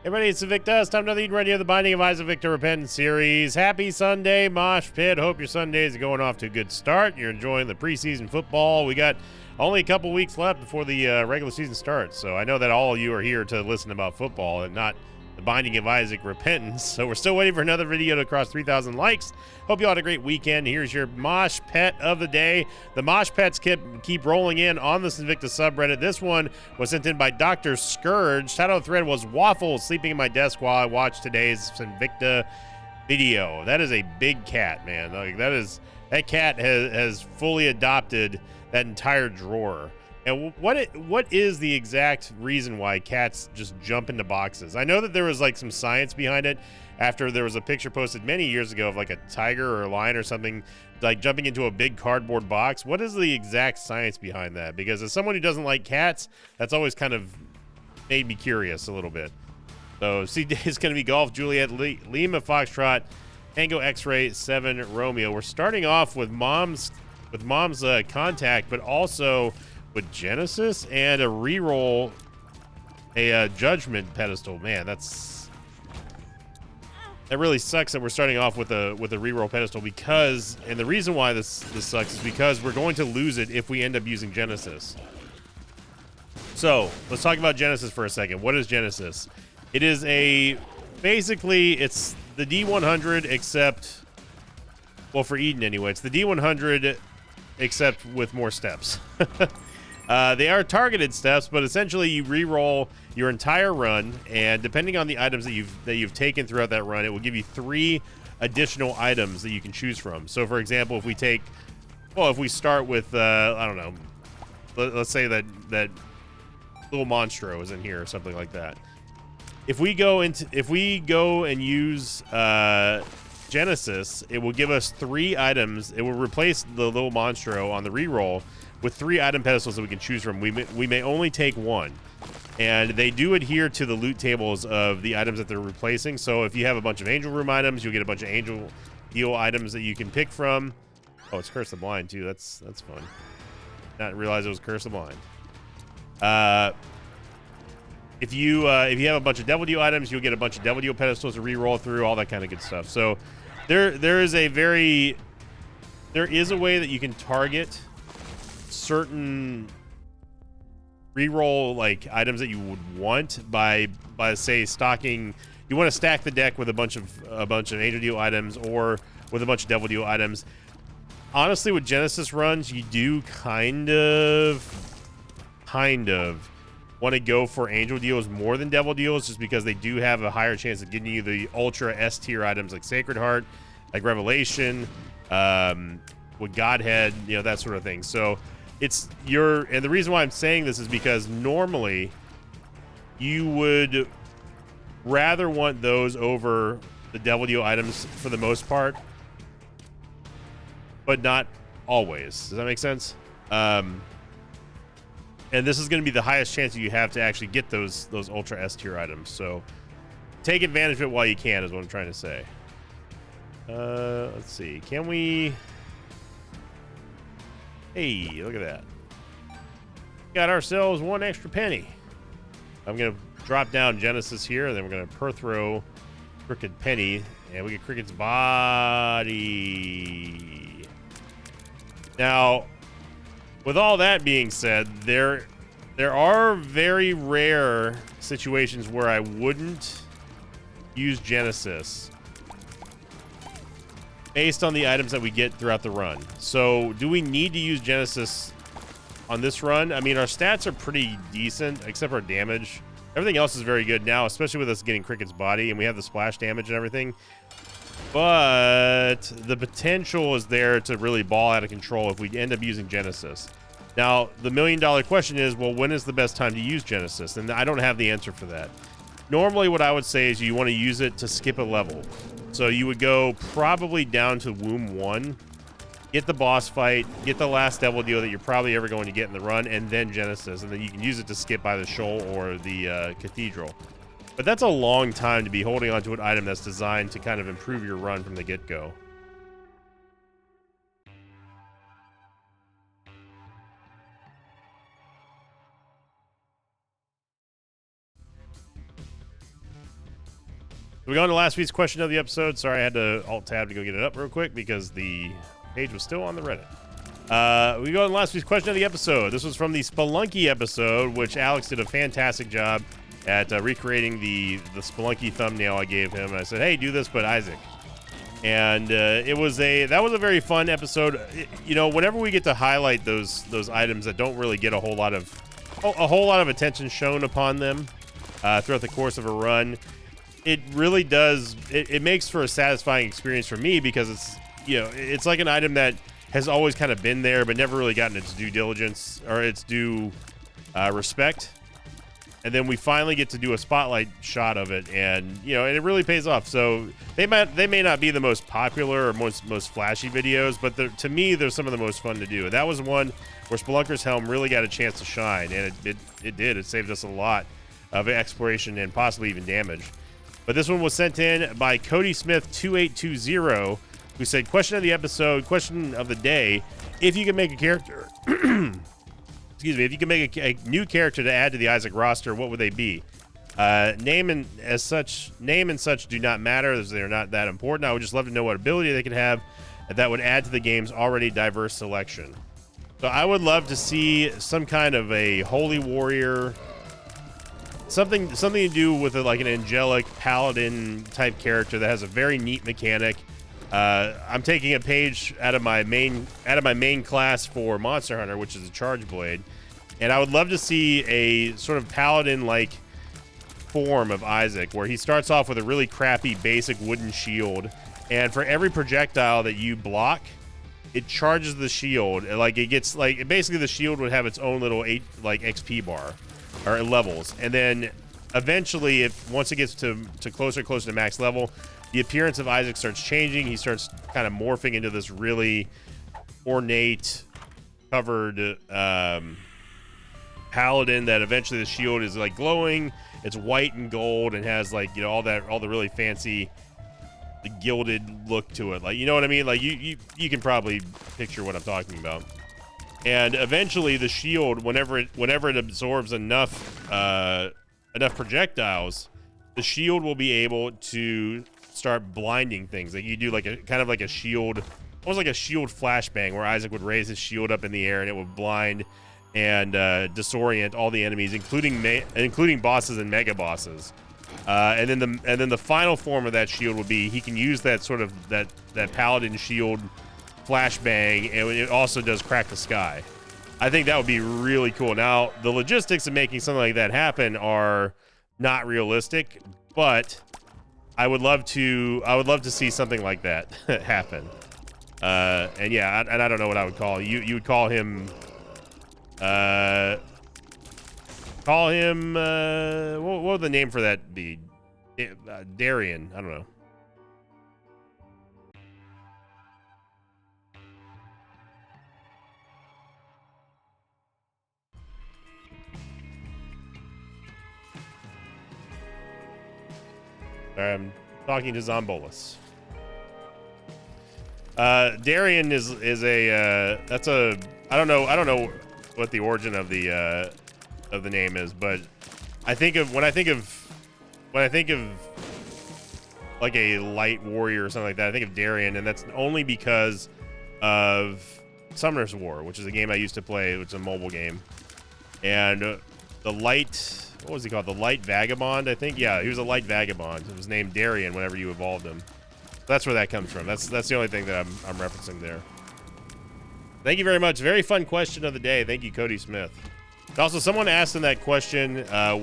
Everybody, it's Invicta. It's time to lead right here, the Binding of Isaac Victor Repentance series. Happy Sunday, Mosh Pit. Hope your Sundays are going off to a good start. You're enjoying the preseason football. We got only a couple weeks left before the regular season starts. So I know that all of you are here to listen about football and not the Binding of Isaac Repentance. So we're still waiting for another video to cross 3,000 likes. Hope you all had a great weekend. Here's your Mosh Pet of the day. The Mosh Pets keep rolling in on the Invicta subreddit. This one was sent in by Dr. Scourge. Title of the thread was Waffles sleeping in my desk while I watched today's Invicta video. That is a big cat, man. Like that cat has fully adopted that entire drawer. And what is the exact reason why cats just jump into boxes? I know that there was like some science behind it after there was a picture posted many years ago of like a tiger or a lion or something like jumping into a big cardboard box. What is the exact science behind that? Because as someone who doesn't like cats, that's always kind of made me curious a little bit. So C-Day is going to be Golf, Juliet, Lima, Foxtrot, Tango, X-Ray, 7, Romeo. We're starting off with Mom's contact, but also with Genesis and a reroll, a Judgment pedestal. Man, that really sucks that we're starting off with a reroll pedestal because, and the reason why this sucks is because we're going to lose it if we end up using Genesis. So let's talk about Genesis for a second. What is Genesis? It is basically it's the D100 except, well, for Eden anyway, it's the D100 except with more steps. They are targeted steps, but essentially you re-roll your entire run, and depending on the items that you've taken throughout that run, it will give you 3 additional items that you can choose from. So, for example, if we start with I don't know, let's say that little Monstro is in here or something like that. If we go and use Genesis, it will give us 3 items. It will replace the little Monstro on the re-roll with 3 item pedestals that we can choose from. We may only take 1, and they do adhere to the loot tables of the items that they're replacing. So if you have a bunch of Angel Room items, you'll get a bunch of Angel Deal items that you can pick from. Oh, it's Curse the Blind too. That's fun. Not realize it was Curse the Blind. If you have a bunch of Devil Deal items, you'll get a bunch of Devil Deal pedestals to re-roll through, all that kind of good stuff. So there is a way that you can target certain reroll like items that you would want by say stocking. You want to stack the deck with a bunch of Angel Deal items or with a bunch of Devil Deal items. Honestly, with Genesis runs, you do kind of want to go for Angel Deals more than Devil Deals, just because they do have a higher chance of getting you the ultra S tier items like Sacred Heart, like Revelation, with Godhead, that sort of thing. So and the reason why I'm saying this is because normally you would rather want those over the Devil Deal items for the most part, but not always. Does that make sense? And this is going to be the highest chance that you have to actually get those ultra S tier items. So take advantage of it while you can, is what I'm trying to say. Let's see. Can we? Hey, look at that. Got ourselves 1 extra penny. I'm going to drop down Genesis here, and then we're going to Perthrow Crooked Penny, and we get Cricket's Body. Now, with all that being said, there are very rare situations where I wouldn't use Genesis based on the items that we get throughout the run. So do we need to use Genesis on this run? I mean, our stats are pretty decent, except for our damage. Everything else is very good now, especially with us getting Cricket's Body, and we have the splash damage and everything. But the potential is there to really ball out of control if we end up using Genesis. Now, the $1 million question is, well, when is the best time to use Genesis? And I don't have the answer for that. Normally, what I would say is you want to use it to skip a level. So you would go probably down to Womb 1, get the boss fight, get the last Devil Deal that you're probably ever going to get in the run, and then Genesis. And then you can use it to skip either Shoal or the Cathedral. But that's a long time to be holding onto an item that's designed to kind of improve your run from the get-go. We go on to last week's question of the episode. Sorry, I had to alt-tab to go get it up real quick because the page was still on the Reddit. We go on to last week's question of the episode. This was from the Spelunky episode, which Alex did a fantastic job at recreating the Spelunky thumbnail I gave him. And I said, hey, do this, but Isaac. And that was a very fun episode. Whenever we get to highlight those items that don't really get a whole lot of attention shown upon them throughout the course of a run, it really does. It makes for a satisfying experience for me because it's like an item that has always kind of been there but never really gotten its due diligence or its due respect. And then we finally get to do a spotlight shot of it, and it really pays off. So they may not be the most popular or most flashy videos, but to me, they're some of the most fun to do. And that was one where Spelunker's Helm really got a chance to shine, and it did. It saved us a lot of exploration and possibly even damage. But this one was sent in by Cody Smith 2820, who said, question of the episode, question of the day, if you could make a character, excuse me, if you could make a new character to add to the Isaac roster, what would they be? Name and such do not matter, as they're not that important. I would just love to know what ability they could have that would add to the game's already diverse selection. So I would love to see some kind of a holy warrior, something to do with like an angelic paladin type character that has a very neat mechanic. I'm taking a page out of my main class for Monster Hunter, which is a Charge Blade, and I would love to see a sort of paladin-like form of Isaac, where he starts off with a really crappy basic wooden shield, and for every projectile that you block, it charges the shield. Like it gets like basically the shield would have its own little XP bar or levels, and then eventually, once it gets to closer to max level, the appearance of Isaac starts changing. He starts kind of morphing into this really ornate, covered paladin that eventually the shield is like glowing. It's white and gold and has like all the really fancy, the gilded look to it. Like, you know what I mean? Like you can probably picture what I'm talking about. And eventually, the shield, whenever it absorbs enough projectiles, the shield will be able to start blinding things. Like you do like a kind of like a shield, almost like a shield flashbang, where Isaac would raise his shield up in the air and it would blind and disorient all the enemies, including bosses and mega bosses. And then the final form of that shield would be he can use that sort of that paladin shield flashbang, and it also does crack the sky. I think that would be really cool. Now, the logistics of making something like that happen are not realistic, but I would love to see something like that happen. And yeah, and I don't know what I would call you would call him what would the name for that be? Darian, I don't know. I'm talking to Zombolus. Darian is a that's a I don't know what the origin of the name is, but when I think of like a light warrior or something like that, I think of Darian, and that's only because of Summoner's War, which is a game I used to play, which is a mobile game, and the light. What was he called? The Light Vagabond, I think? Yeah, he was a Light Vagabond. It was named Darian whenever you evolved him. That's where that comes from. That's the only thing that I'm referencing there. Thank you very much. Very fun question of the day. Thank you, Cody Smith. And also, someone asked in that question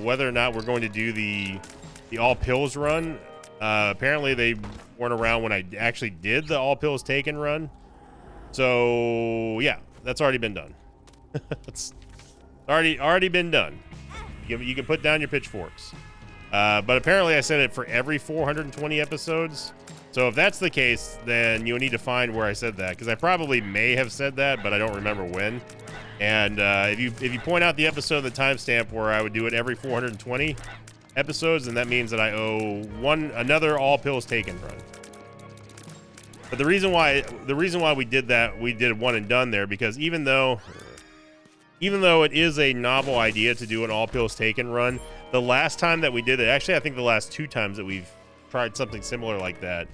whether or not we're going to do the All Pills run. Apparently, they weren't around when I actually did the All Pills Taken run. So, yeah, that's already been done. It's already been done. You can put down your pitchforks. But apparently I said it for every 420 episodes. So if that's the case, then you'll need to find where I said that, because I probably may have said that, but I don't remember when. And if you point out the episode, the timestamp where I would do it every 420 episodes, then that means that I owe another All Pills Taken run. But the reason why we did that, we did one and done there, because even though it is a novel idea to do an All Pills Taken run, the last time that we did it, actually I think the last two times that we've tried something similar like that,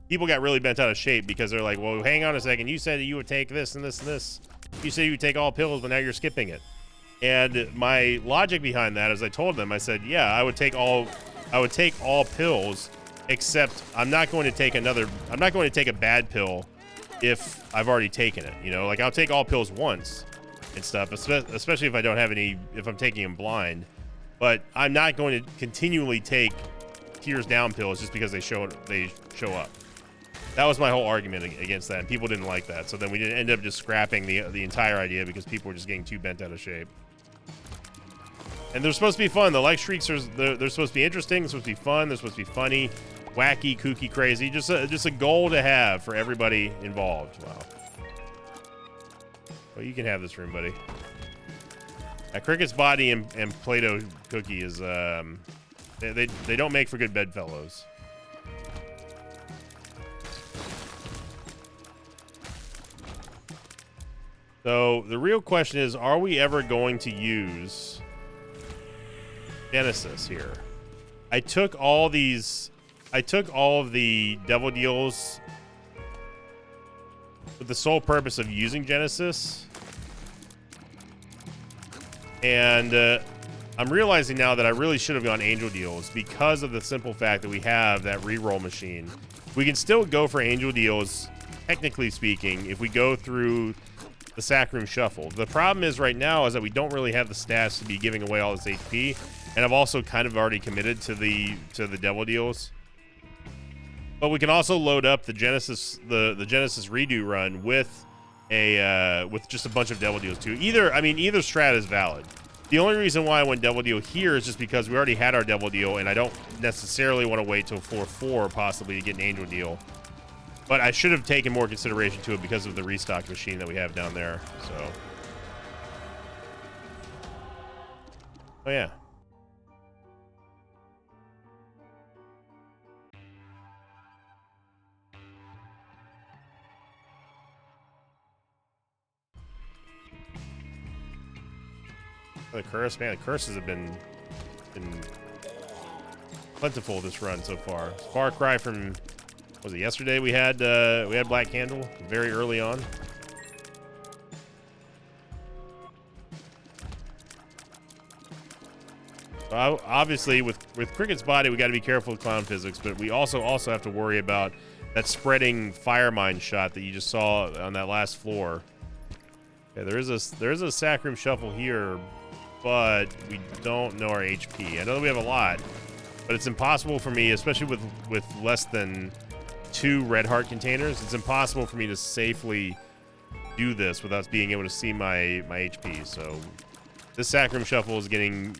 people got really bent out of shape because they're like, well, hang on a second. You said that you would take this and this and this. You said you would take all pills, but now you're skipping it. And my logic behind that is I told them, I said, yeah, I would take all pills, except I'm not going to take a bad pill if I've already taken it. You know, like I'll take all pills once and stuff, especially if I don't have any, if I'm taking them blind. But I'm not going to continually take tears down pills just because they show up. That was my whole argument against that, and people didn't like that. So then we end up just scrapping the entire idea because people were just getting too bent out of shape. And they're supposed to be fun. The leg streaks they're supposed to be interesting. They're supposed to be fun. They're supposed to be funny, wacky, kooky, crazy. Just a goal to have for everybody involved. Wow. Well, you can have this room, buddy. Cricket's body and Play-Doh cookie is they don't make for good bedfellows. So the real question is, are we ever going to use Genesis here? I took all of the devil deals with the sole purpose of using Genesis. And I'm realizing now that I really should have gone angel deals because of the simple fact that we have that reroll machine. We can still go for angel deals, technically speaking, if we go through the Sack Room Shuffle. The problem is right now is that we don't really have the stats to be giving away all this HP, and I've also kind of already committed to the devil deals. But we can also load up the Genesis Genesis redo run with just a bunch of devil deals too. Either strat is valid. The only reason why I went devil deal here is just because we already had our devil deal, and I don't necessarily want to wait till 4-4 possibly to get an angel deal. But I should have taken more consideration to it because of the restock machine that we have down there. So, oh yeah. The curse, man, the curses have been plentiful this run so far. Far cry from, was it yesterday we had Black Candle very early on. Obviously with Cricket's body we got to be careful with clown physics, but we also have to worry about that spreading fire mine shot that you just saw on that last floor. Yeah, there is a Sack Room Shuffle here, but we don't know our HP. I know that we have a lot, but it's impossible for me, especially with less than 2 red heart containers, it's impossible for me to safely do this without being able to see my HP. So this Sack Room Shuffle is getting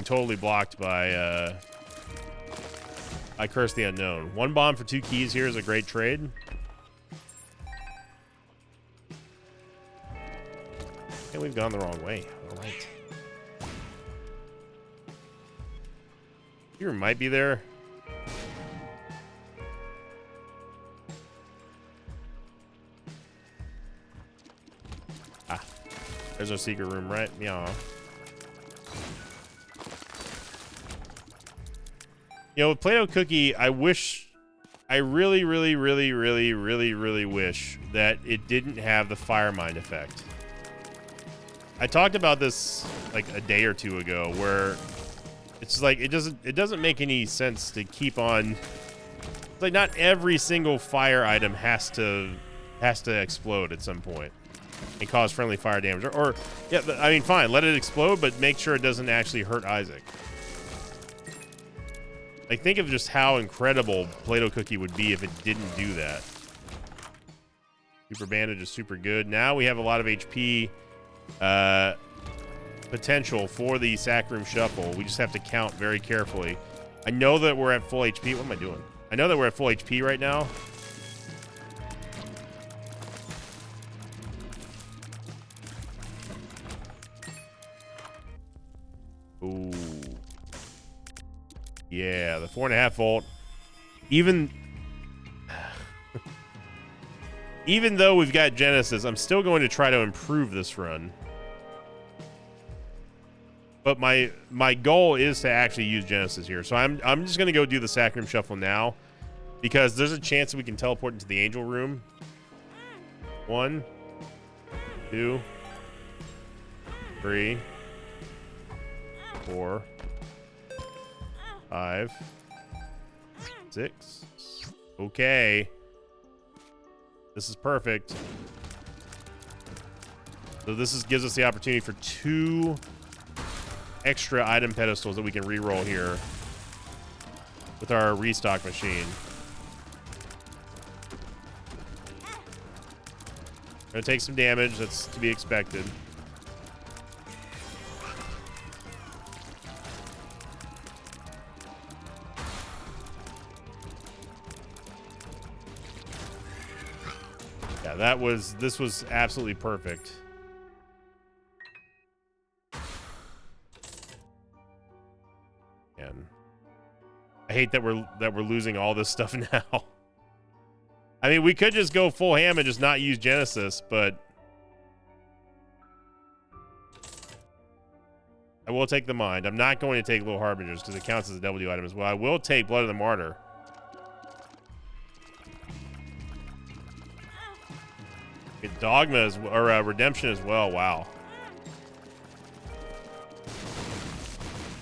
totally blocked by Curse the Unknown. 1 bomb for 2 keys here is a great trade. And we've gone the wrong way. All right. You might be there. Ah, there's our secret room, right? Yeah. You know, with Play-Doh Cookie, I really wish that it didn't have the fire mine effect. I talked about this like a day or 2 ago, where it's like it doesn't make any sense to keep on. It's like not every single fire item has to explode at some point and cause friendly fire damage. Or yeah, I mean, fine, let it explode, but make sure it doesn't actually hurt Isaac. Like, think of just how incredible Play-Doh Cookie would be if it didn't do that. Super Bandage is super good. Now we have a lot of HP potential for the Sack Room Shuffle. We just have to count very carefully. I know that we're at full HP. What am I doing? I know that we're at full HP right now. Ooh. Yeah, the 4.5 volt. Even though we've got Genesis, I'm still going to try to improve this run. But my goal is to actually use Genesis here. So I'm just gonna go do the Sacrum Shuffle now, because there's a chance that we can teleport into the Angel Room. 1, 2, 3, 4, 5, 6. Okay. This is perfect. So this gives us the opportunity for 2 extra item pedestals that we can re-roll here with our restock machine. Gonna take some damage, that's to be expected. Yeah, this was absolutely perfect. And I hate that we're losing all this stuff now. I mean, we could just go full ham and just not use Genesis, but I will take the Mind. I'm not going to take Little Harbingers because it counts as a W item as well. I will take Blood of the Martyr. Get Dogma or Redemption as well. Wow.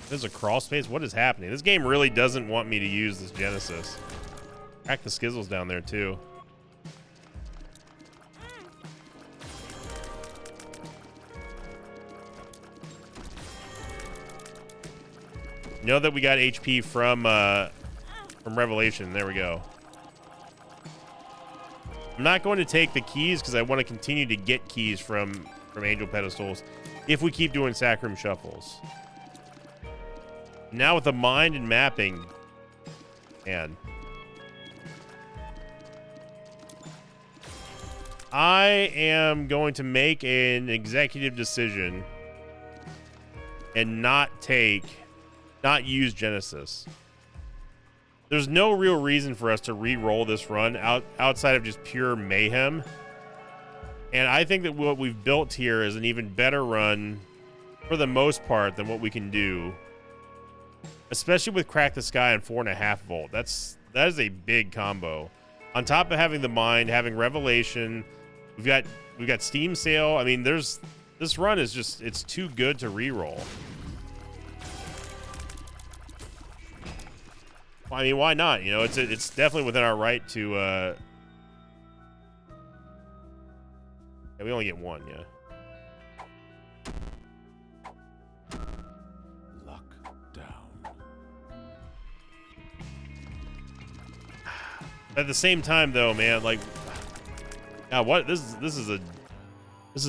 There's a crawl space. What is happening? This game really doesn't want me to use this Genesis. Crack the Skizzles down there too. Know that we got HP from Revelation. There we go. I'm not going to take the keys because I want to continue to get keys from Angel Pedestals if we keep doing Sacrum Shuffles. Now with the Mind and mapping, man. I am going to make an executive decision and not use Genesis. There's no real reason for us to re-roll this run outside of just pure mayhem. And I think that what we've built here is an even better run for the most part than what we can do. Especially with Crack the Sky and 4.5 volt. That is a big combo. On top of having the Mind, having Revelation, we've got Steam Sale. I mean, this run is just, it's too good to re-roll. I mean, why not? You know, it's definitely within our right to. Yeah, we only get 1, yeah. Lock down. At the same time, though, man, like, what this is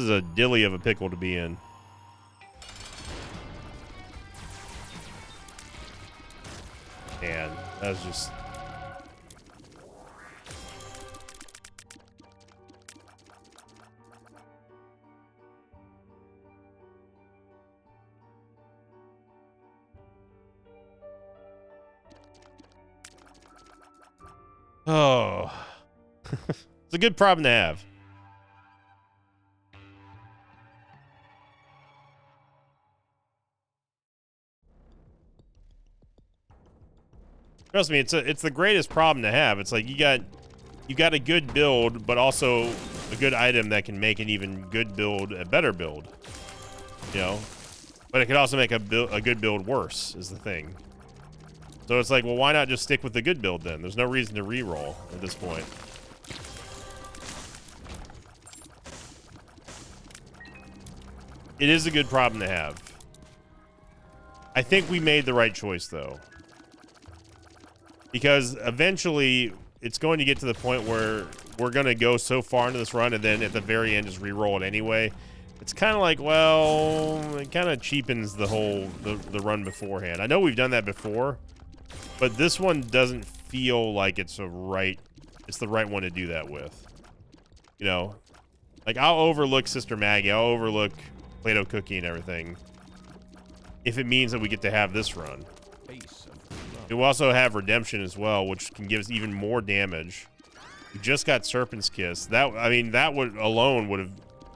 a dilly of a pickle to be in. Man, that was just. Oh. It's a good problem to have. Trust me, it's the greatest problem to have. It's like you got a good build, but also a good item that can make an even good build a better build. You know, but it could also make a good build worse. Is the thing. So it's like, well, why not just stick with the good build then? There's no reason to re-roll at this point. It is a good problem to have. I think we made the right choice though. Because eventually it's going to get to the point where we're going to go so far into this run and then at the very end just re-roll it anyway. It's kind of like, well, it kind of cheapens the whole the run beforehand. I know we've done that before, but this one doesn't feel like it's the right one to do that with. You know, like I'll overlook Sister Maggie, I'll overlook Play-Doh Cookie and everything if it means that we get to have this run. We'll also have Redemption as well, which can give us even more damage. We just got Serpent's Kiss. That would alone would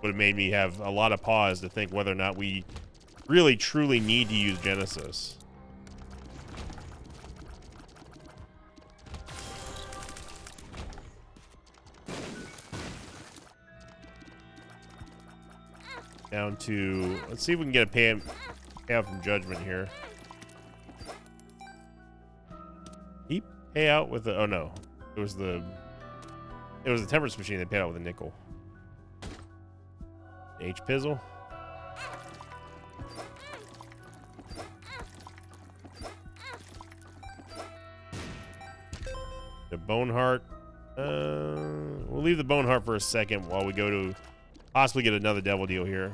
have made me have a lot of pause to think whether or not we really truly need to use Genesis. Down to, let's see if we can get a payout from Judgment here. He pay out with the, oh no, it was the Temperance Machine that paid out with a nickel. H Pizzle. The Boneheart. We'll leave the Boneheart for a second while we go to possibly get another Devil Deal here.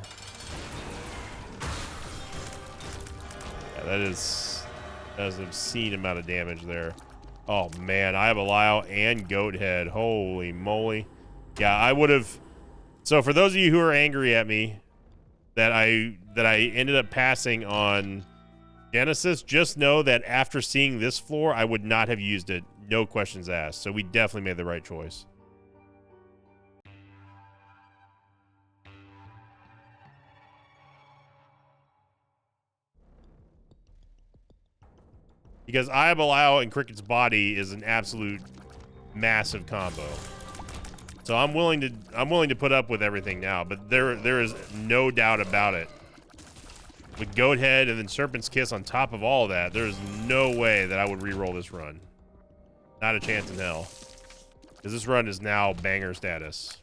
Yeah, that is an obscene amount of damage there. Oh man, I have a Lyle and Goat Head. Holy moly. Yeah, I would have. So for those of you who are angry at me that I ended up passing on Genesis, just know that after seeing this floor, I would not have used it. No questions asked. So we definitely made the right choice. Because Eye of Belial and Cricket's Body is an absolute massive combo. So I'm willing to put up with everything now, but there is no doubt about it. With Goat Head and then Serpent's Kiss on top of all that, there's no way that I would re-roll this run. Not a chance in hell. Because this run is now banger status.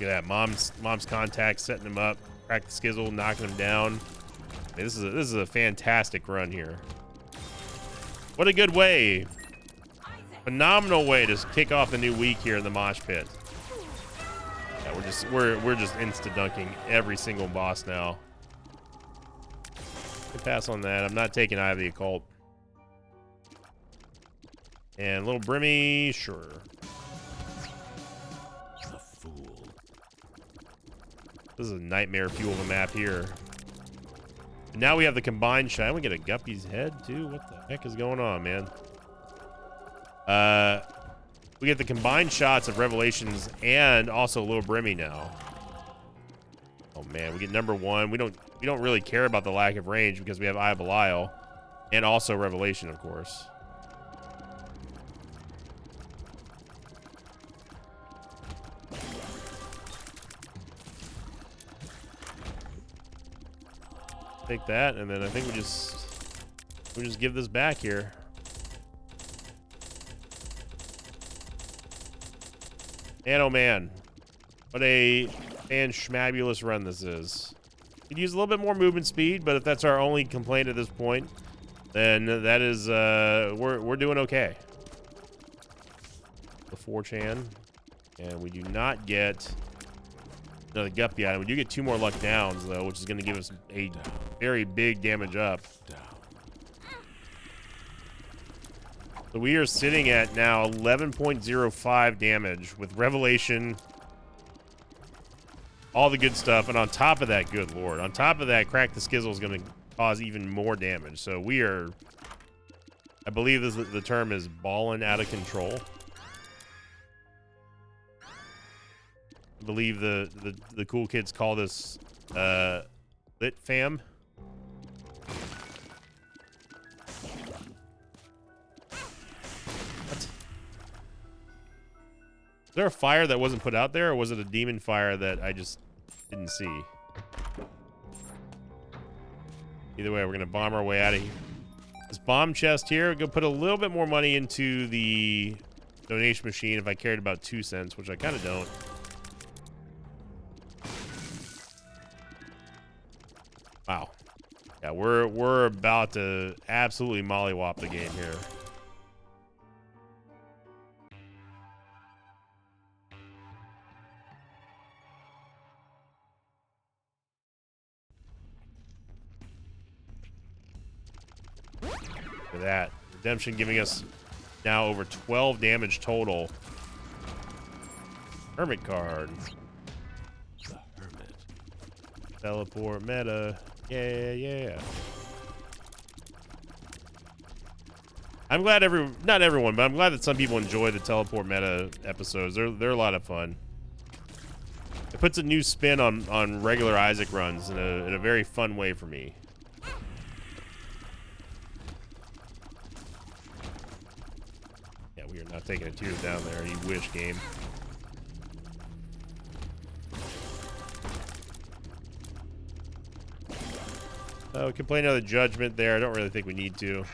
Look at that, mom's contact, setting him up, crack the skizzle, knocking him down. I mean, this is a fantastic run here. What a good way, phenomenal way to kick off the new week here in the Mosh Pit. Yeah, we're just insta dunking every single boss now. Can pass on that. I'm not taking Eye of the Occult. And little Brimmy, sure. This is a nightmare fuel of a map here. And now we have the combined shot. We get a Guppy's head too. What the heck is going on, man? We get the combined shots of Revelations and also Little Brimmy now. Oh man, we get number 1. We don't really care about the lack of range because we have Eye of Belial and also Revelation, of course. Take that, and then I think we just give this back here. And oh man, what a fan-schmabulous run this is. Could use a little bit more movement speed, but if that's our only complaint at this point, then that is we're doing okay. The 4chan, and we do not get another Guppy item. We do get 2 more luck downs though, which is going to give us a very big damage up. So we are sitting at now 11.05 damage with Revelation, all the good stuff, and on top of that, good lord, on top of that, Crack the Skizzle is going to cause even more damage. So we are, I believe the term is ballin' out of control. I believe the cool kids call this lit fam. What? Is there a fire that wasn't put out there, or was it a demon fire that I just didn't see? Either way, we're gonna bomb our way out of here. This bomb chest here, go put a little bit more money into the donation machine if I cared about 2 cents, which I kind of don't. Wow. Yeah, we're about to absolutely mollywop the game here. Look at that. Redemption giving us now over 12 damage total. Hermit card. The Hermit. Teleport meta. Yeah. I'm glad not everyone, but I'm glad that some people enjoy the teleport meta episodes. They're a lot of fun. It puts a new spin on regular Isaac runs in a very fun way for me. Yeah, we are not taking a tears down there. You wish, game. We can play another judgment there. I don't really think we need to.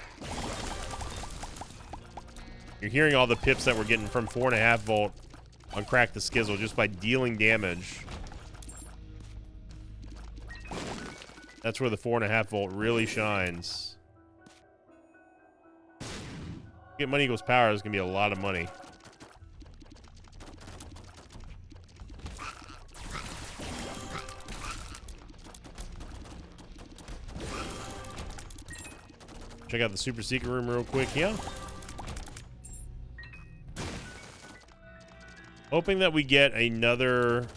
You're hearing all the pips that we're getting from 4.5 volt on Crack the Skizzle just by dealing damage. That's where the 4.5 volt really shines. Get money equals power is going to be a lot of money. Check out the super secret room real quick, yeah. Hoping that we get another.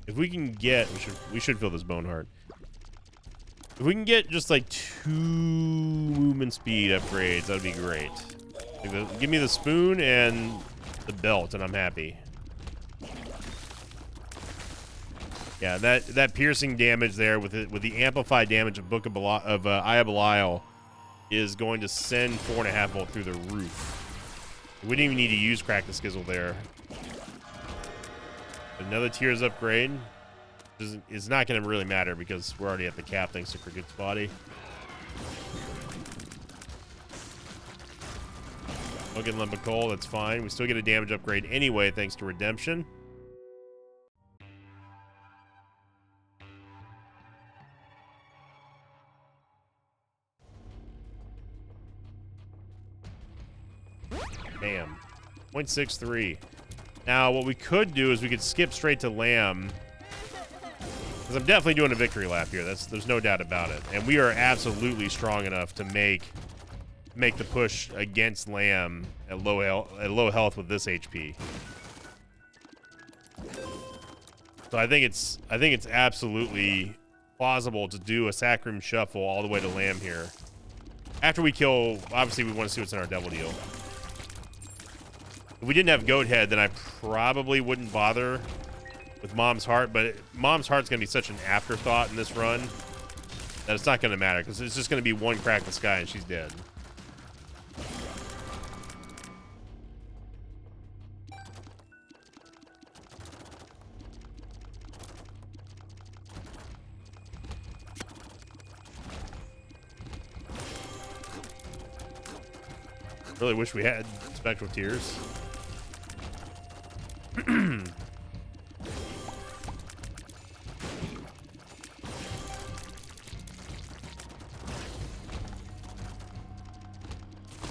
If we can get, we should fill this bone heart. If we can get just like 2 movement speed upgrades, that'd be great. Like give me the spoon and the belt, and I'm happy. Yeah, that piercing damage there with the amplified damage of Eye of Belial is going to send 4.5 volt through the roof. We wouldn't even need to use Crack the Skizzle there. Another Tears upgrade is not going to really matter because we're already at the cap thanks to Cricket's body. Don't get Lump of Coal, that's fine. We still get a damage upgrade anyway thanks to Redemption. Bam. 0.63. Now, what we could do is we could skip straight to Lamb. Because I'm definitely doing a victory lap here. There's no doubt about it. And we are absolutely strong enough to make the push against Lamb at low health with this HP. So I think it's absolutely plausible to do a Sacrum Shuffle all the way to Lamb here. After we kill, obviously we want to see what's in our Devil Deal. If we didn't have Goat Head, then I probably wouldn't bother with Mom's Heart, but Mom's Heart's going to be such an afterthought in this run that it's not going to matter, because it's just going to be one crack in the sky and she's dead. Really wish we had Spectral Tears.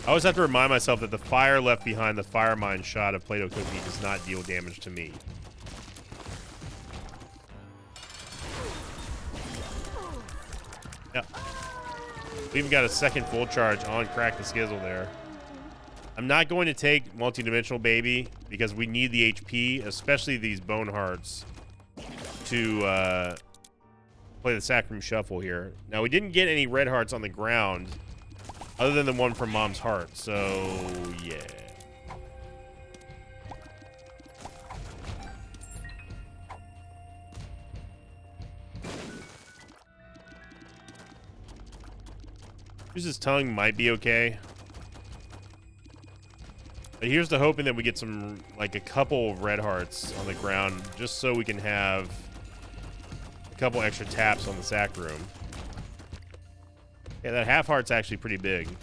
I always have to remind myself that the fire left behind the fire mine shot of Play-Doh Cookie does not deal damage to me. Yep. We even got a second full charge on Crack the Skizzle there. I'm not going to take Multidimensional Baby because we need the HP, especially these Bone Hearts, to play the Sacrum Shuffle here. Now, we didn't get any red hearts on the ground other than the one from Mom's Heart, so yeah. His tongue might be okay. But here's the hoping that we get some, like a couple of red hearts on the ground, just so we can have a couple extra taps on the sack room. Yeah, that half heart's actually pretty big. It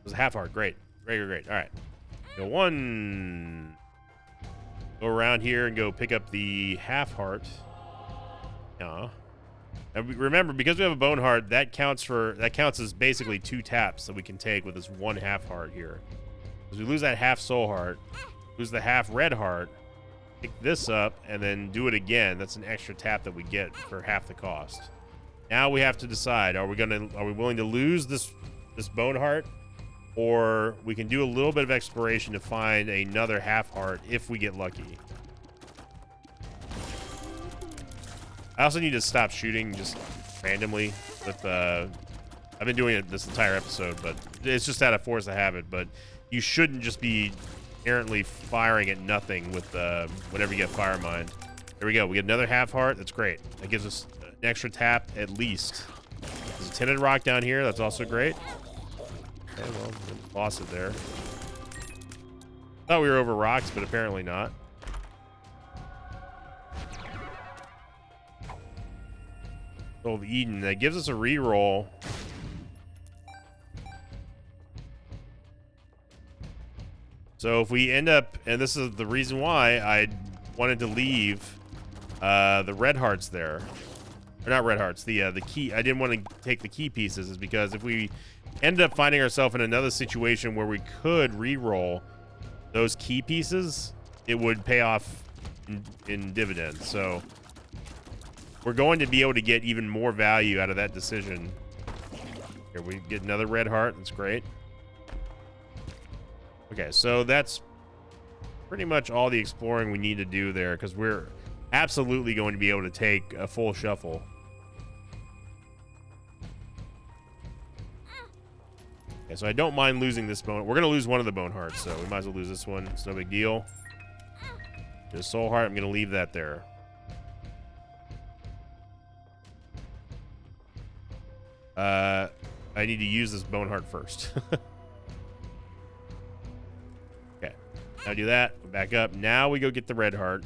was a half heart. Great. Great. All right. Go one. Go around here and go pick up the half heart. And remember, because we have a bone heart, that counts as basically 2 taps that we can take with this 1 half heart here. Because we lose that half soul heart, lose the half red heart, pick this up, and then do it again. That's an extra tap that we get for half the cost. Now we have to decide: are we willing to lose this bone heart, or we can do a little bit of exploration to find another half heart if we get lucky. I also need to stop shooting just randomly with I've been doing it this entire episode, but it's just out of force of habit. But you shouldn't just be errantly firing at nothing with whenever you get fire mind. There we go. We get another half heart. That's great. That gives us an extra tap at least. There's a tinted rock down here. That's also great. Okay, well, lost it there. Thought we were over rocks, but apparently not. Soul of Eden. That gives us a reroll. So if we end up, and this is the reason why I wanted to leave the red hearts there, or not red hearts, the key. I didn't want to take the key pieces, is because if we ended up finding ourselves in another situation where we could re-roll those key pieces, it would pay off in dividends. So we're going to be able to get even more value out of that decision. Here we get another red heart. That's great. Okay, so that's pretty much all the exploring we need to do there, because we're absolutely going to be able to take a full shuffle. Okay, so I don't mind losing this bone. We're going to lose one of the bone hearts, so we might as well lose this one. It's no big deal. Just soul heart, I'm going to leave that there. I need to use this bone heart first. Okay, now do that. Back up. Now we go get the red heart.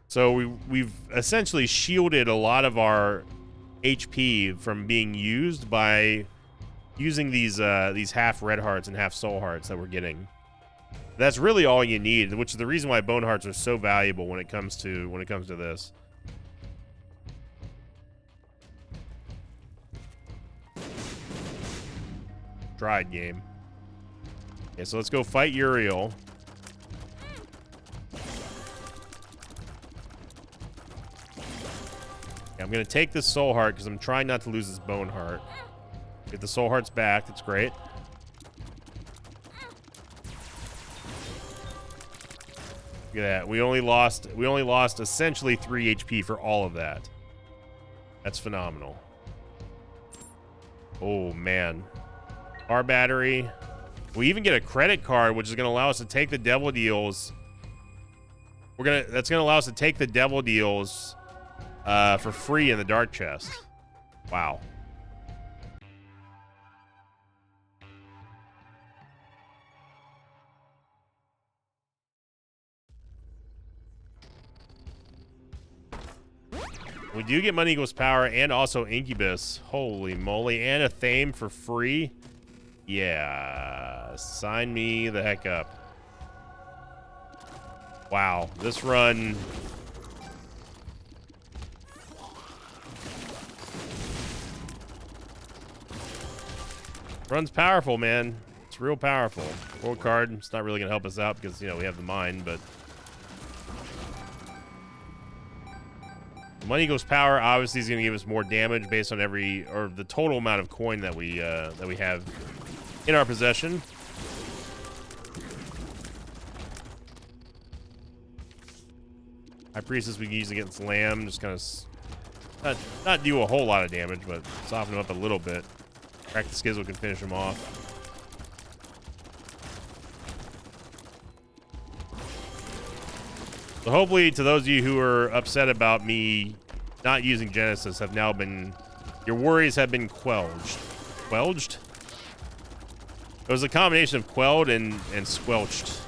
So we've essentially shielded a lot of our HP from being used by using these half red hearts and half soul hearts that we're getting. That's really all you need, which is the reason why bone hearts are so valuable when it comes to this. Tried game. Okay, so let's go fight Uriel. Okay, I'm gonna take this soul heart because I'm trying not to lose this bone heart. Get the soul hearts back. That's great. Look at that. We only lost essentially 3 HP for all of that. That's phenomenal. Oh man. Our battery. We even get a credit card, which is going to allow us to take the devil deals. That's going to allow us to take the devil deals for free in the dark chest. Wow. We do get Money Equals Power and also Incubus. Holy moly. And a Thame for free. Yeah, sign me the heck up. Wow, this run. Run's powerful, man. It's real powerful. World card, it's not really going to help us out because, you know, we have the mine, but. Money Equals Power obviously is going to give us more damage based on the total amount of coin that we have in our possession. High Priestess we can use against Lamb, just kind of not do a whole lot of damage, but soften him up a little bit. Crack the Skizzle can finish him off. So hopefully, to those of you who are upset about me not using Genesis, your worries have been quelled. Quelled? It was a combination of quelled and squelched.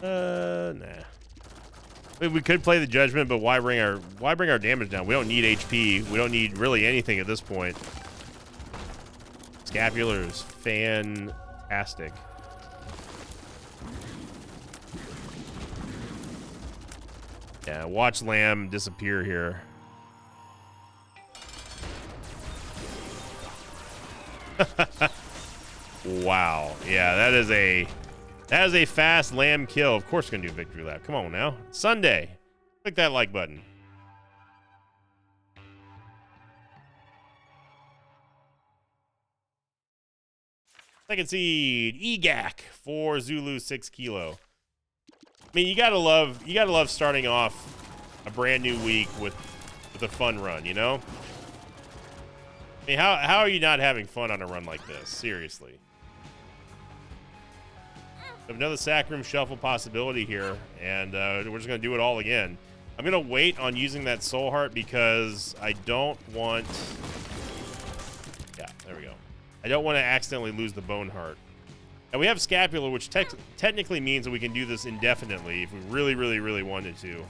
Nah. I mean, we could play the Judgment, but why bring our damage down? We don't need HP. We don't need really anything at this point. Scapular is fantastic. Yeah, watch Lamb disappear here. Wow. Yeah, that is a fast Lamb kill. Of course, we're gonna do victory lap. Come on now. It's Sunday. Click that like button. Second seed, EGAC for Zulu 6 kilo. I mean, you gotta love starting off a brand new week with a fun run, you know? I mean, how are you not having fun on a run like this? Seriously. We have another sack room shuffle possibility here, and we're just gonna do it all again. I'm gonna wait on using that soul heart because I don't want. Yeah, there we go. I don't want to accidentally lose the bone heart. And we have scapular, which technically means that we can do this indefinitely if we really, really, really wanted to.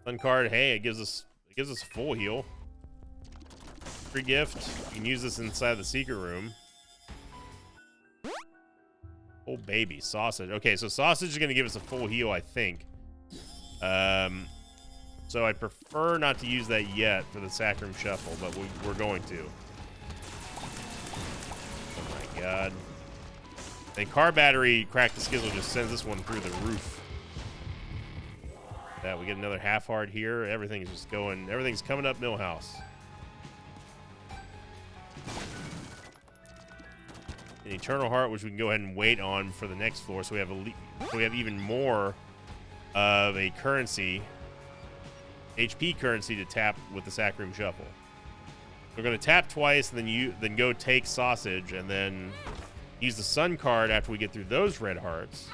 Fun card. Hey, it gives us a full heal. Free gift. You can use this inside the secret room. Oh baby, sausage. Okay, so sausage is gonna give us a full heal, I think. So I prefer not to use that yet for the Sacrum Shuffle, but we're going to. Oh my god. And car battery crack the skizzle just sends this one through the roof. That we get another half hard here. Everything's just going. Everything's coming up Millhouse. An Eternal Heart, which we can go ahead and wait on for the next floor, so we have even more of a currency, HP currency to tap with the Sacrum Shuffle. We're going to tap twice, and then go take sausage, and then use the Sun card after we get through those red hearts.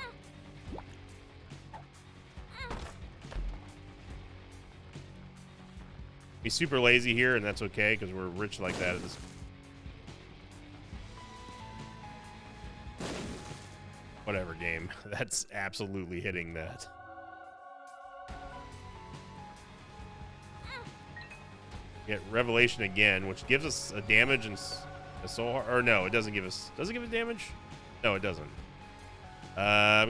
Be super lazy here, and that's okay because we're rich like that at this. Whatever game. That's absolutely hitting that. Get Revelation again, which gives us a damage and a soul heart. Or no, it doesn't give us. Does it give us damage? No, it doesn't. We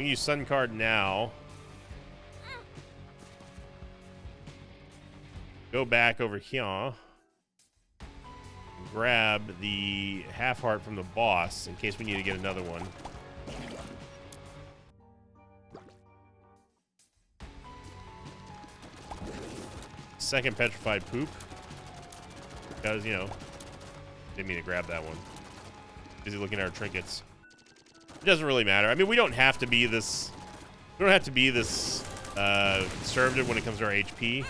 can use Sun card now. Go back over here. Grab the half heart from the boss in case we need to get another one. Second petrified poop. Because, you know, didn't mean to grab that one. Busy looking at our trinkets. It doesn't really matter. I mean, we don't have to be this. We don't have to be this conservative when it comes to our HP.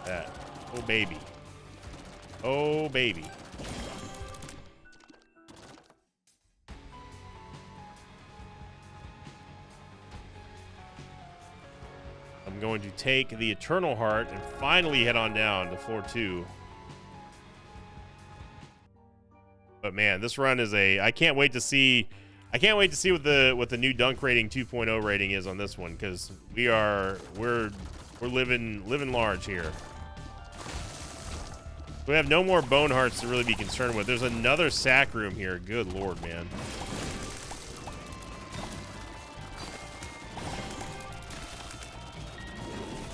That. Oh baby. Oh baby. I'm going to take the Eternal Heart and finally head on down to floor 2. But man, this run is I can't wait to see what the new dunk rating 2.0 rating is on this one, because we're living large here. We have no more bone hearts to really be concerned with. There's another sack room here. Good lord, man.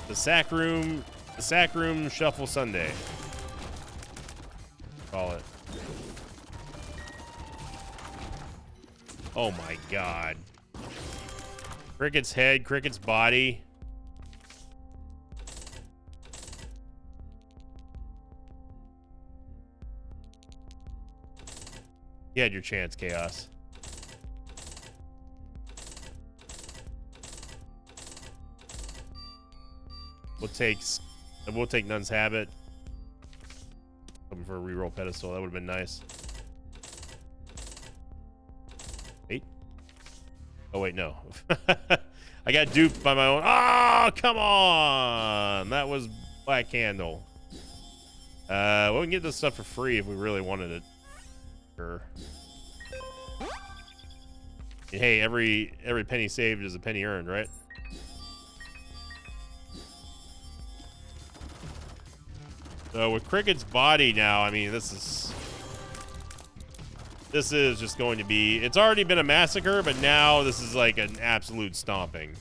The sack room shuffle Sunday. Call it. Oh my god. Cricket's head, Cricket's body. You had your chance, Chaos. We'll take Nun's Habit. Looking for a reroll pedestal. That would have been nice. Wait. Oh wait, no. I got duped by my own. Oh, come on! That was Black Candle. Well, we can get this stuff for free if we really wanted it. Sure. Hey, every penny saved is a penny earned, right? So with Cricket's body now, I mean, this is just going to be. It's already been a massacre, but now this is like an absolute stomping.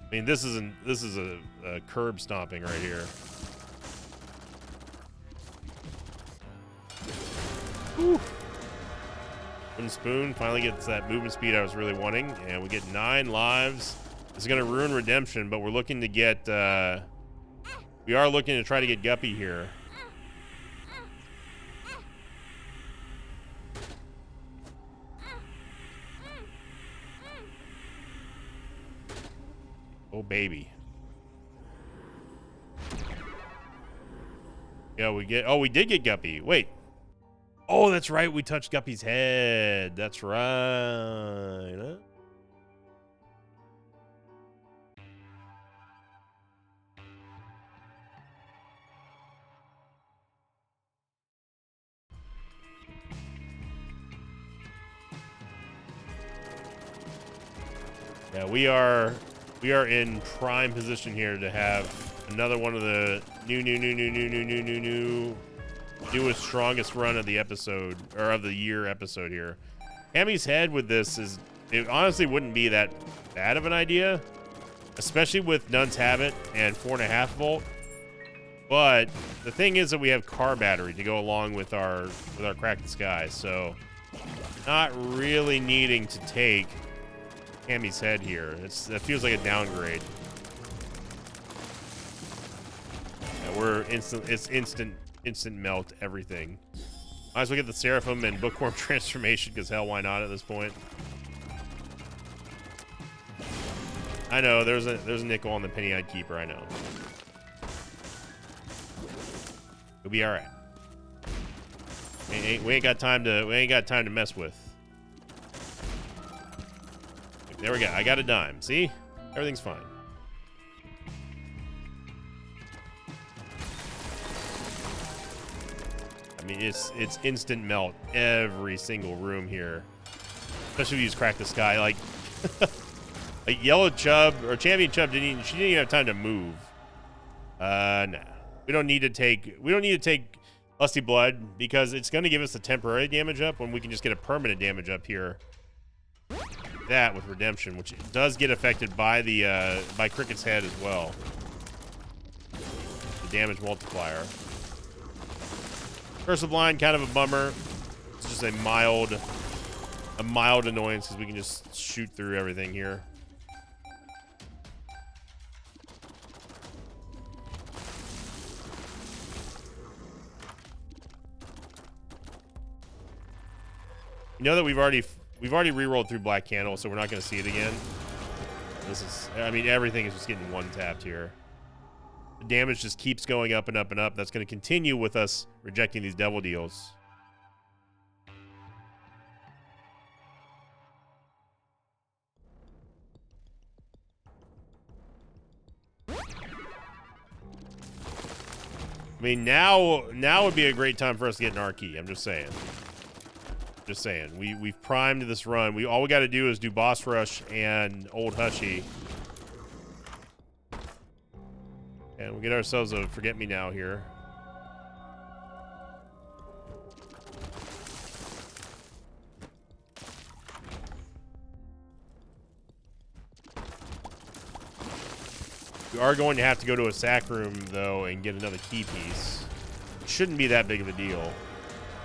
I mean, this is a curb stomping right here. Woo. Wooden Spoon finally gets that movement speed I was really wanting, and we get 9 lives. This is going to ruin Redemption, but we're looking to get, we are looking to try to get Guppy here. Oh, baby. Yeah, we did get Guppy. Wait. Oh, that's right. We touched Guppy's head. That's right. Huh? Yeah, we are in prime position here to have another one of the newest, strongest run of the episode, or of the year episode here. Hammy's head with this it honestly wouldn't be that bad of an idea, especially with Nun's Habit and 4.5 volt. But the thing is that we have car battery to go along with our Crack the Sky, so not really needing to take Hammy's head here. That feels like a downgrade. Yeah, it's instant melt everything. Might as well get the Seraphim and Bookworm transformation, because hell, why not at this point? I know there's a nickel on the Penny-Eyed Keeper. I know. We'll be all right. We ain't got time to mess with. There we go. I got a dime. See? Everything's fine. I mean, it's instant melt every single room here. Especially if you use Crack the Sky. Like, like Yellow Chub or Champion Chub she didn't even have time to move. Nah. We don't need to take Lusty Blood, because it's going to give us a temporary damage up when we can just get a permanent damage up here. That with Redemption, which does get affected by the by Cricket's head as well. The damage multiplier. Curse of Blind, kind of a bummer. It's just a mild annoyance, because we can just shoot through everything here. You know that we've already re-rolled through Black Candle, so we're not going to see it again. I mean, everything is just getting one-tapped here. The damage just keeps going up and up and up. That's going to continue with us rejecting these devil deals. I mean, now would be a great time for us to get an R-Key. I'm just saying. Just saying, we've primed this run. All we got to do is do Boss Rush and Old Hushy, and we'll get ourselves a Forget Me Now here. We are going to have to go to a sack room though and get another key piece. It shouldn't be that big of a deal,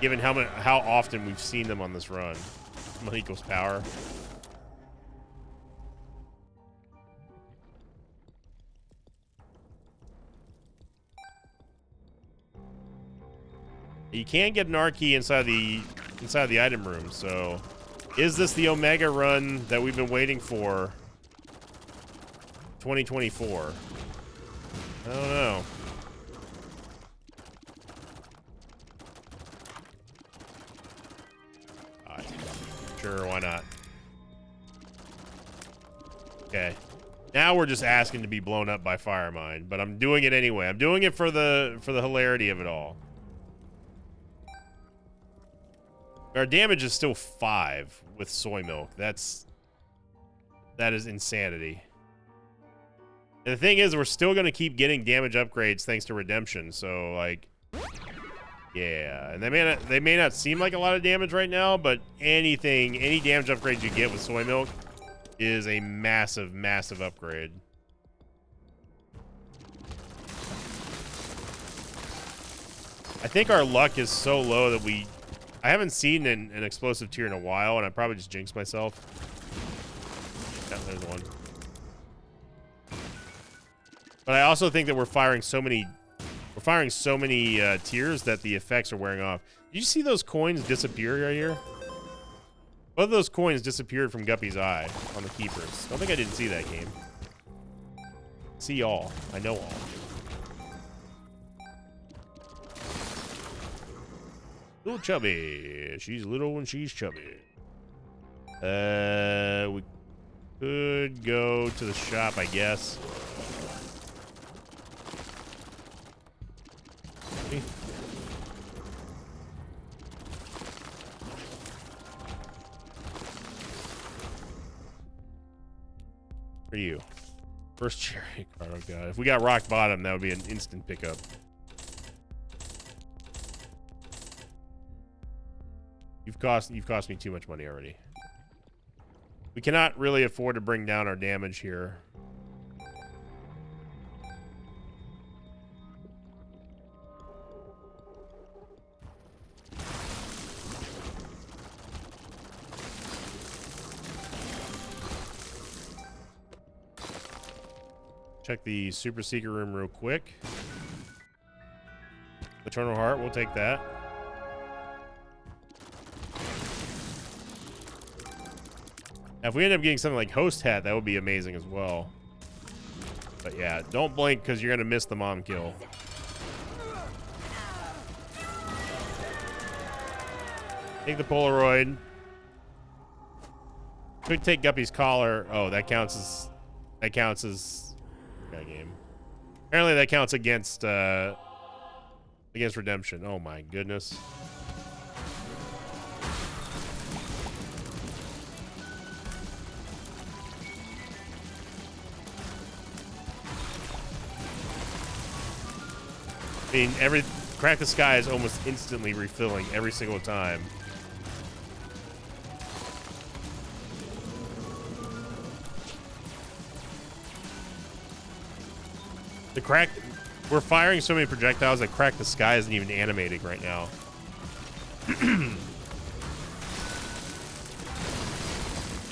given how often we've seen them on this run. Money equals power. You can get an R-Key inside the item room, so is this the Omega run that we've been waiting for? 2024. I don't know. Sure, why not? Okay. Now we're just asking to be blown up by Firemind, but I'm doing it anyway. I'm doing it for the hilarity of it all. Our damage is still 5 with Soy Milk. That is insanity. And the thing is, we're still going to keep getting damage upgrades thanks to Redemption, so like, yeah, and they may not seem like a lot of damage right now, but any damage upgrades you get with Soy Milk is a massive, massive upgrade. I think our luck is so low that I haven't seen an explosive tier in a while, and I probably just jinxed myself. Yeah, there's one. But I also think that we're firing so many tiers that the effects are wearing off. Did you see those coins disappear right here? Both of those coins disappeared from Guppy's eye on the keepers. Don't think I didn't see that game. See all. I know all. Little chubby. She's little when she's chubby. We could go to the shop, I guess. For you. First cherry card. Oh god. If we got rock bottom, that would be an instant pickup. You've cost me too much money already. We cannot really afford to bring down our damage here. Check the super secret room real quick. Eternal Heart, we'll take that. Now, if we end up getting something like Host Hat, that would be amazing as well. But yeah, don't blink because you're going to miss the mom kill. Take the Polaroid. Could take Guppy's collar. Oh, that counts as that game. Apparently that counts against redemption. Oh my goodness. I mean, Crack the Sky is almost instantly refilling every single time. We're firing so many projectiles that Crack the Sky isn't even animating right now.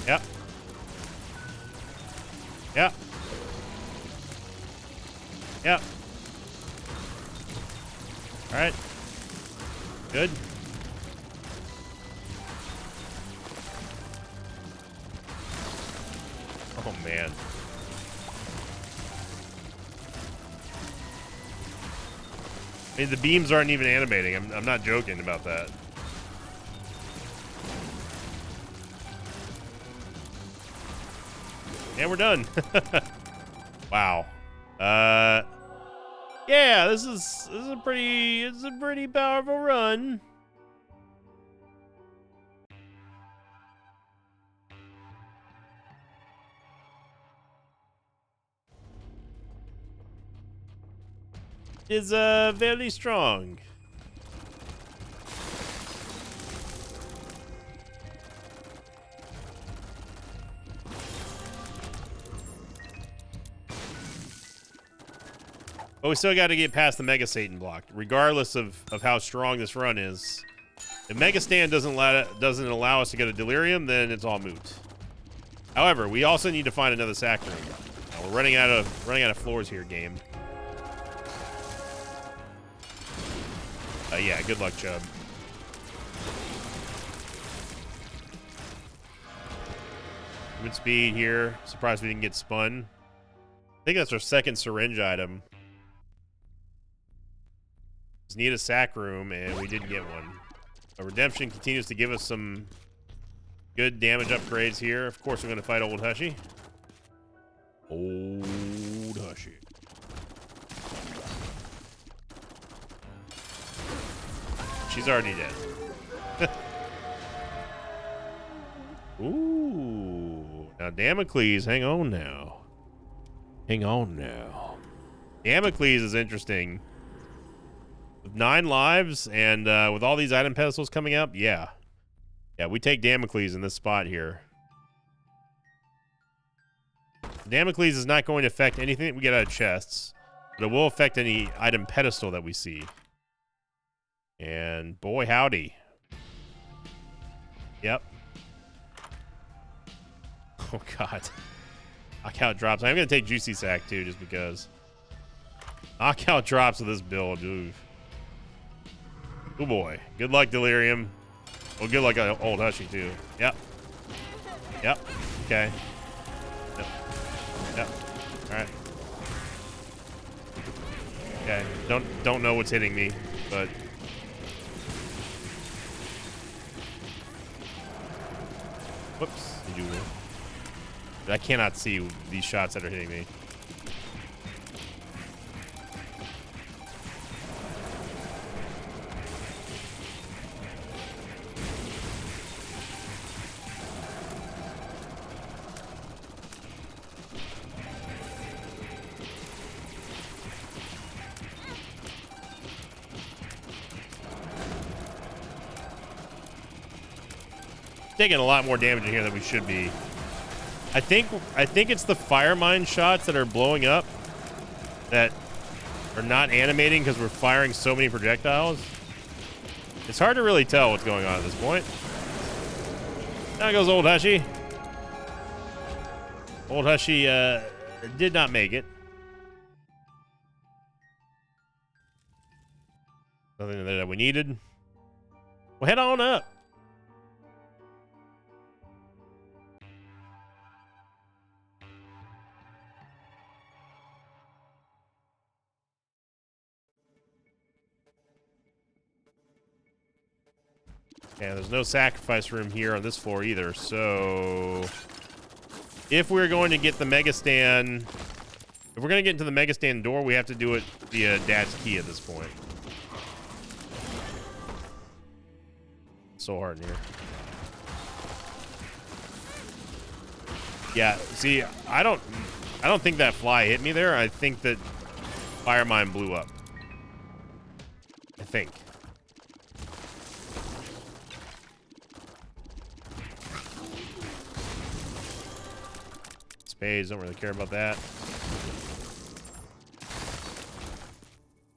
Yep. Yep. Yep. All right. Good. Oh, man. I mean, the beams aren't even animating. I'm not joking about that. And we're done. Wow. Yeah, this is a pretty powerful run. Is very strong. But we still got to get past the Mega Satan block, regardless of how strong this run is. If Mega Stand doesn't allow us to get a Delirium, then it's all moot. However, we also need to find another sack room. We're running out of floors here, game. Yeah, good luck, Chubb. Good speed here. Surprised we didn't get spun. I think that's our second syringe item. Just need a sack room, and we didn't get one. But Redemption continues to give us some good damage upgrades here. Of course, we're going to fight Old Hushy. Old Hushy. She's already dead. Ooh. Now, Damocles, hang on now. Hang on now. Damocles is interesting. With 9 lives and with all these item pedestals coming up, yeah. Yeah, we take Damocles in this spot here. Damocles is not going to affect anything that we get out of chests, but it will affect any item pedestal that we see. And boy, howdy. Yep. Oh, God. Knockout drops. I'm going to take Juicy Sack, too, just because. Knockout drops with this build. Oof. Oh, boy. Good luck, Delirium. Well, good luck on Old Hushy, too. Yep. Yep. Okay. Yep. Yep. All right. Okay. Don't know what's hitting me, but... Whoops. Did you... I cannot see these shots that are hitting me. Taking a lot more damage in here than we should be. I think it's the fire mine shots that are blowing up that are not animating because we're firing so many projectiles. It's hard to really tell what's going on at this point. There goes Old Hushy. Old Hushy did not make it. Nothing that we needed. Well, head on up. Yeah, there's no sacrifice room here on this floor either, so if we're going to get the Mega Stand, if we're going to get into the Mega Stand door, we have to do it via Dad's Key at this point. So hard in here. Yeah, see, I don't think that fly hit me there. I think that Fire Mine blew up. I think. Spades, don't really care about that.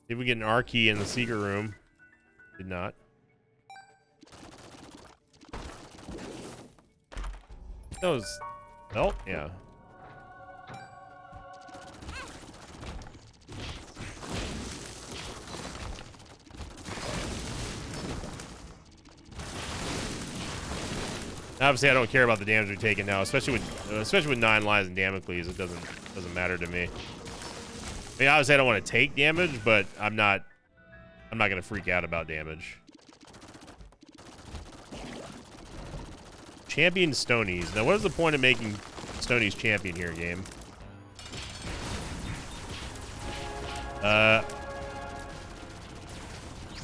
Did we get an R key in the secret room? Did not. That was belt? Yeah. Obviously, I don't care about the damage we're taking now, especially with 9 lives and Damocles. It doesn't matter to me. I mean, obviously, I don't want to take damage, but I'm not going to freak out about damage. Champion Stonies. Now, what is the point of making Stonies champion here, game?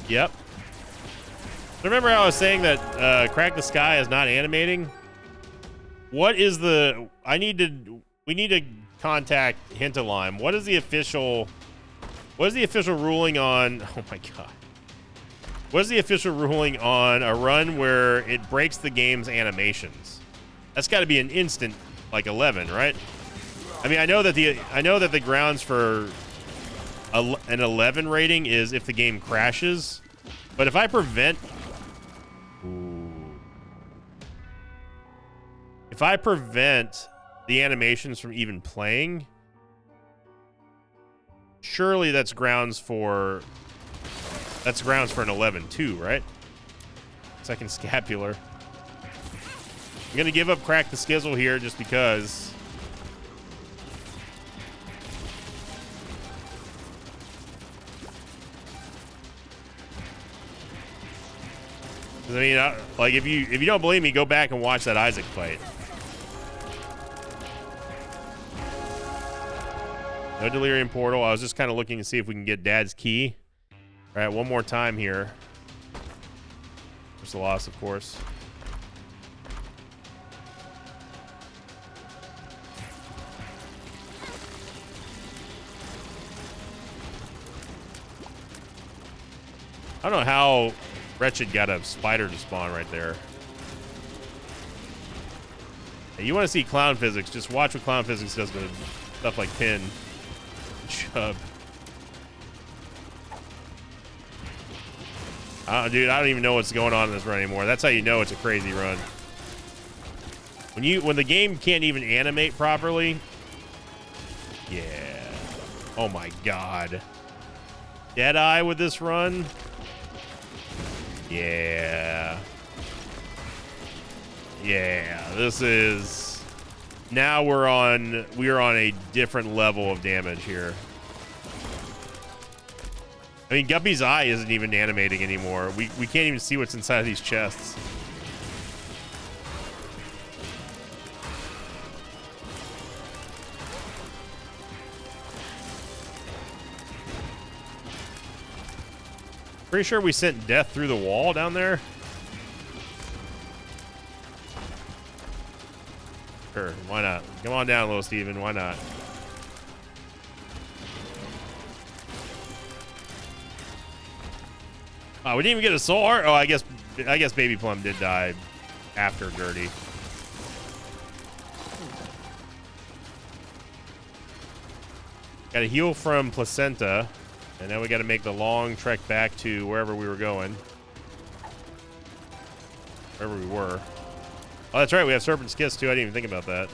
Yep. Remember how I was saying that Crack the Sky is not animating? What is the... We need to contact Hintalime. What is the official ruling on... Oh my god. What is the official ruling on a run where it breaks the game's animations? That's got to be an instant, like 11, right? I mean, I know that the grounds for an 11 rating is if the game crashes, but if I prevent... If I prevent the animations from even playing, surely that's grounds for an 11 too, right? Second scapular. I'm gonna give up Crack the Skizzle here just because. I mean, like if you don't believe me, go back and watch that Isaac fight. No Delirium Portal. I was just kind of looking to see if we can get Dad's Key. All right, one more time here. Just a loss, of course. I don't know how Wretched got a spider to spawn right there. Hey, you want to see Clown Physics, just watch what Clown Physics does with stuff like Pin. Chub. Dude, I don't even know what's going on in this run anymore. That's how you know it's a crazy run. When the game can't even animate properly. Yeah. Oh my god. Deadeye with this run. Yeah. Yeah. This is. Now we are on a different level of damage here. I mean, Guppy's eye isn't even animating anymore. We can't even see what's inside of these chests. Pretty sure we sent death through the wall down there. Sure, why not? Come on down, little Steven, why not? We didn't even get a soul heart. Oh, I guess Baby Plum did die after Gertie. Got a heal from Placenta, and now we got to make the long trek back to wherever we were going. Wherever we were. Oh, that's right. We have Serpent's Kiss, too. I didn't even think about that.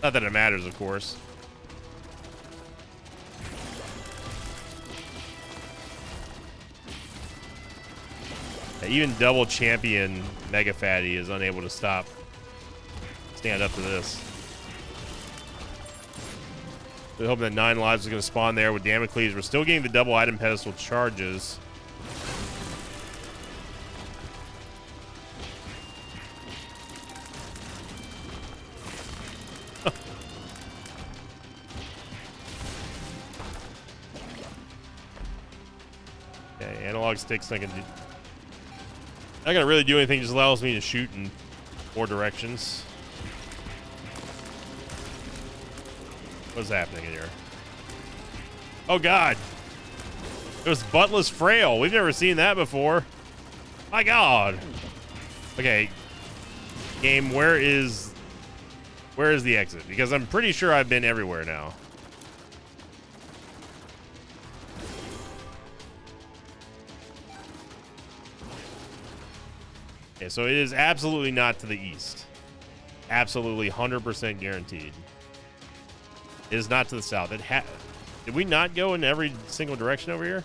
Not that it matters, of course. Yeah, even double champion Mega Fatty is unable to stand up to this. We're hoping that 9 lives is going to spawn there with Damocles. We're still getting the double item pedestal charges. Okay, analog sticks not gonna really do anything, just allows me to shoot in 4 directions. What's happening in here? Oh god! It was Buttless Frail. We've never seen that before. My god! Okay. Game, where is the exit? Because I'm pretty sure I've been everywhere now. Okay, so it is absolutely not to the east. Absolutely 100% guaranteed. It is not to the south. Did we not go in every single direction over here?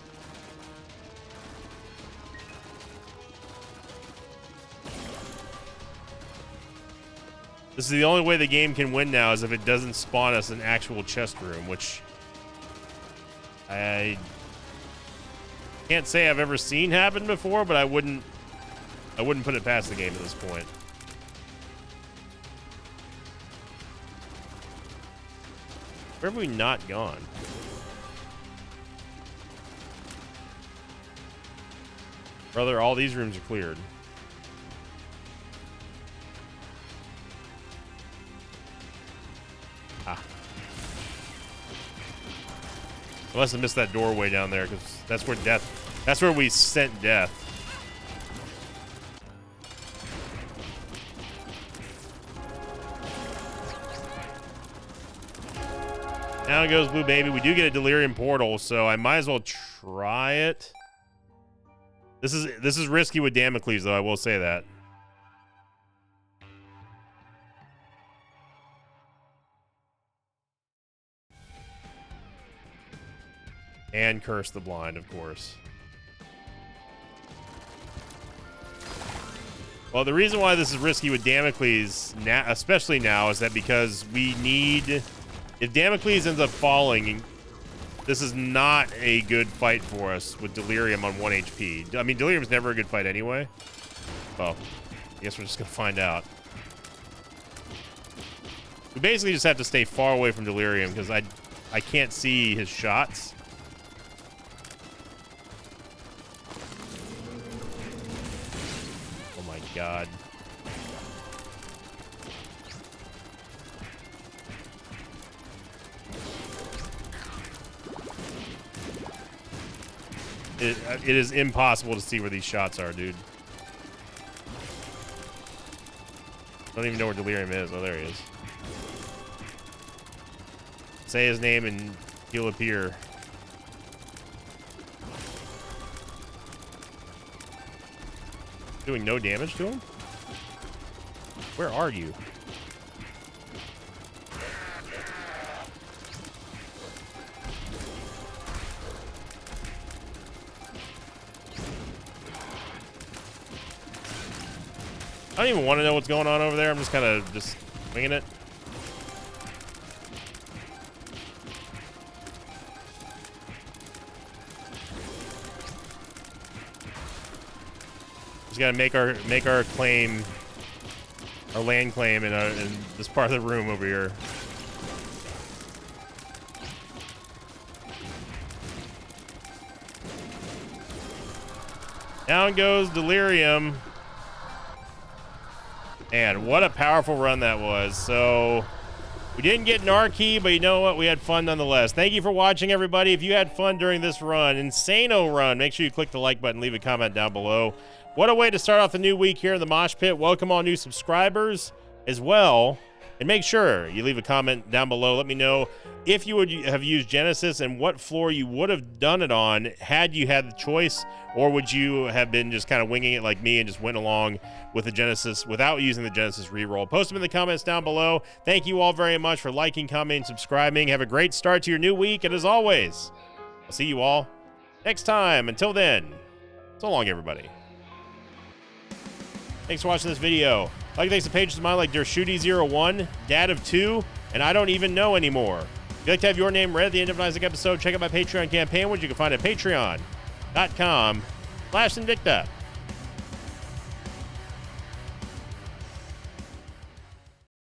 This is the only way the game can win now, is if it doesn't spawn us an actual chest room, which I can't say I've ever seen happen before, but I wouldn't put it past the game at this point. Where have we not gone? Brother, all these rooms are cleared. Ah. I must have missed that doorway down there, because that's where we sent death. Down goes Blue Baby. We do get a Delirium Portal, so I might as well try it. This is risky with Damocles, though, I will say that. And Curse the Blind, of course. Well, the reason why this is risky with Damocles, especially now, is that because we need... If Damocles ends up falling, this is not a good fight for us with Delirium on 1 HP. I mean, Delirium's never a good fight anyway. Well, I guess we're just going to find out. We basically just have to stay far away from Delirium because I can't see his shots. Oh my god. It is impossible to see where these shots are, dude. I don't even know where Delirium is. Oh, there he is. Say his name and he'll appear. Doing no damage to him? Where are you? I don't even want to know what's going on over there. I'm just kind of just winging it. Just gotta make our claim, our land claim in this part of the room over here. Down goes Delirium. And what a powerful run that was. So we didn't get an R key, but you know what? We had fun nonetheless. Thank you for watching, everybody. If you had fun during this run, Insano run, make sure you click the like button, leave a comment down below. What a way to start off the new week here in the Mosh Pit. Welcome all new subscribers as well. And make sure you leave a comment down below. Let me know if you would have used Genesis and what floor you would have done it on had you had the choice, or would you have been just kind of winging it like me and just went along with the Genesis without using the Genesis reroll. Post them in the comments down below. Thank you all very much for liking, commenting, subscribing. Have a great start to your new week. And as always, I'll see you all next time. Until then, so long, everybody. Thanks for watching this video. Like, thanks to pages of mine like Dershooty01, Dad of 2, and I Don't Even Know Anymore. If you'd like to have your name read at the end of an Isaac episode, check out my Patreon campaign, which you can find at patreon.com/Invicta.